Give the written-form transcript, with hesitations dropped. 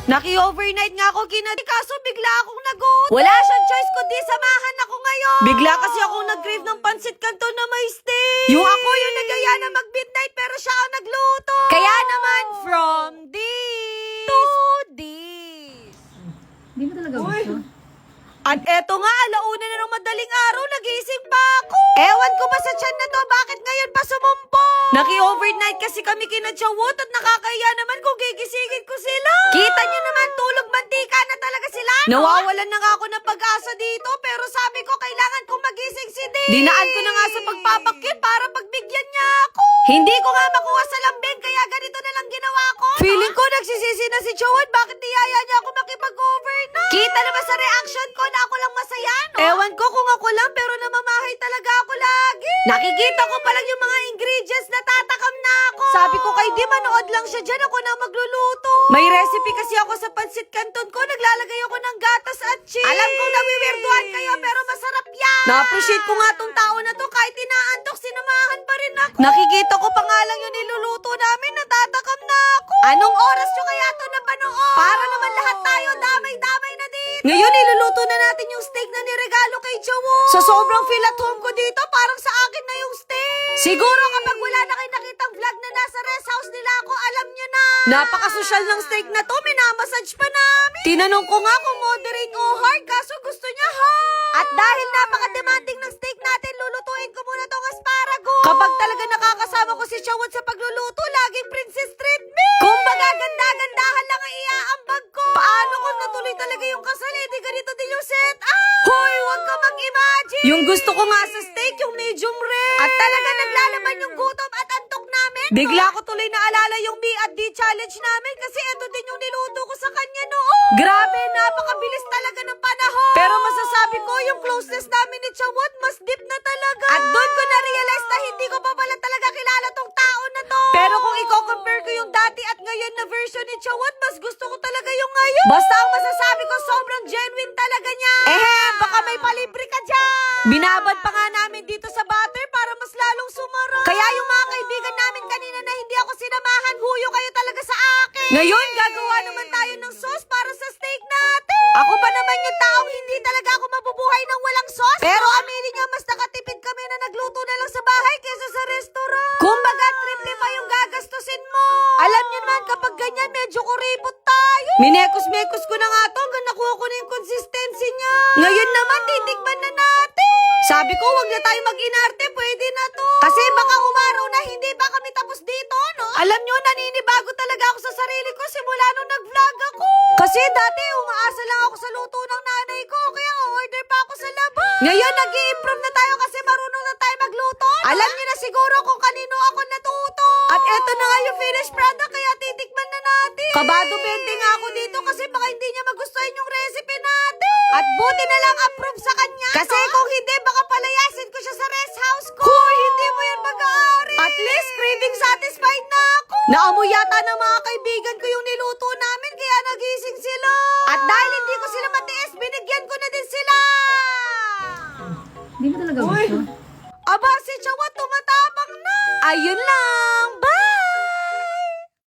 Naki-overnight nga ako kaso bigla akong nagutom. Wala siyang choice kundi samahan ako ngayon. Bigla kasi ako nag-crave ng pansit canton na may steak. Yung ako yung nagaya na mag-midnight pero siya ang nagluto. Kaya naman, from this to this. Hindi mo talaga gusto? At eto nga, alauna na ng madaling araw, nagising pa ako. Ewan ko ba sa tiyan na to, bakit ngayon pa sumumpo? Naki-overnight kasi kami kina Chawot at nakakaya naman kung gigisingin ko sila. Kita nyo naman, tulog mantika na talaga sila, no? Nawawalan na nga ako ng pag-asa dito, pero sabi ko kailangan kong magising si Dave. Dinaan ko na nga sa pagpapakyut para pagbigyan niya ako. Hindi ko nga makuha sa lambing, kaya ganito na lang ginawa ko. Feeling ko nagsisisi na si Chawot, bakit niyaya niya ako makipag-overnight? Kita naman sa reaction ko na ako lang masaya, no? Ewan ko kung ako lang, pero namamahay talaga ako lagi. Nakikita ko pa lang yung mga ingredients na tatakam na ako. Sabi ko kay Di, manood lang siya dyan, ako na magluluto. May recipe kasi ako sa pansit canton ko, naglalagay ako ng gatas at cheese. Alam kong nawiwirduhan kayo, pero masarap yan. Na-appreciate ko nga tong tao na to, kahit inaantok, sinamahan pa rin ako. Nakikita ko pa nga lang yung niluluto namin, natatakam na ako. Anong oras nyo kaya to napanood? Para naman lahat tayo, damay-damay na dito. Ngayon, iluluto na natin yung steak na niregalo kay Jawo. Sa sobrang feel at home ko dito, parang sa akin na yung steak. Siguro kapag wala na kayo nakitang vlog na nasa rest house nila ako, alam nyo na. Napaka-social ng steak na to, minamassage pa namin. Tinanong ko nga kung moderate o hard, kaso gusto niya hard. At dahil napaka-demanding ng steak natin, lulutuin ko muna tong asparagus. Kapag talaga nakakasama ko si Chawot sa pagluluto, laging princess treatment. Kung magaganda-gandahan lang ang iaambag ko. Paano kung natuloy talaga yung kasal, di ganito din yung set up? Hoy, huwag ka mag-imagine. Yung gusto ko nga sa steak, yung medium rare. At talaga naglalaban yung gutom at antok namin. Bigla ko tuloy naalala yung me at D challenge namin kasi ito din yung niluto ko sa kanya noon. Grabe, napakabilis talaga ng panahon. Pero masasabi ko, yung closeness namin ni Chawot, mas deep na talaga. At doon ko na-realize na hindi ko pa pala talaga kilala tong tao na to. Pero kung i-compare ko yung dati at ngayon na version ni Chawot, mas gusto ko talaga yung ngayon. Basta ang masasabi ko, sobrang genuine talaga niya. Baka may palibre ka dyan. Binabad pa nga namin dito sa butter para mas lalong sumara. Kaya yung mga kaibigan namin kanina na hindi ako sinamahan, huyo kayo talaga sa akin. Ngayon, gagawa naman tayo ng sauce para sa steak natin. Ako pa naman yung taong hindi talaga ako mabubuhay ng walang sauce. Pero aminin niyo, mas nakatipid kami na nagluto na lang sa bahay kaysa sa restaurant. Kumbaga, triple pa yung gagastusin mo. Alam niyo naman, kapag ganyan, medyo kuripot tayo. Minekos-mekos ko na nga to hanggang nakuha ko na yung consistency niya. Ngayon naman, titikman na natin. Sabi ko, wag na tayo mag-inarte, pwede na to. Kasi baka umaraw na hindi pa kami tapos dito, no? Alam nyo, naninibago talaga ako sa sarili ko simula nung nag-vlog ako. Kasi dati, umaasa lang ako sa luto ng nanay ko, kaya order pa ako sa labas. Ngayon, nag-i-improve na tayo kasi marunong na tayo magluto, no? Alam nyo na siguro kung kanino ako natuto. At eto na nga yung finished product, kaya titikman na natin. Kabado 20 nga ako dito kasi baka hindi niya magustuhan yung recipe natin. At buti na lang approve sa kanya. Kasi kung hindi, baka palayasin ko siya sa rest house ko. Hoy, hindi mo yan mag-aari. At least, craving satisfied na ako. Naamoy yata ng mga kaibigan ko yung niluto namin, kaya nagising sila. At dahil hindi ko sila matiis, binigyan ko na din sila. Hindi mo talaga gusto?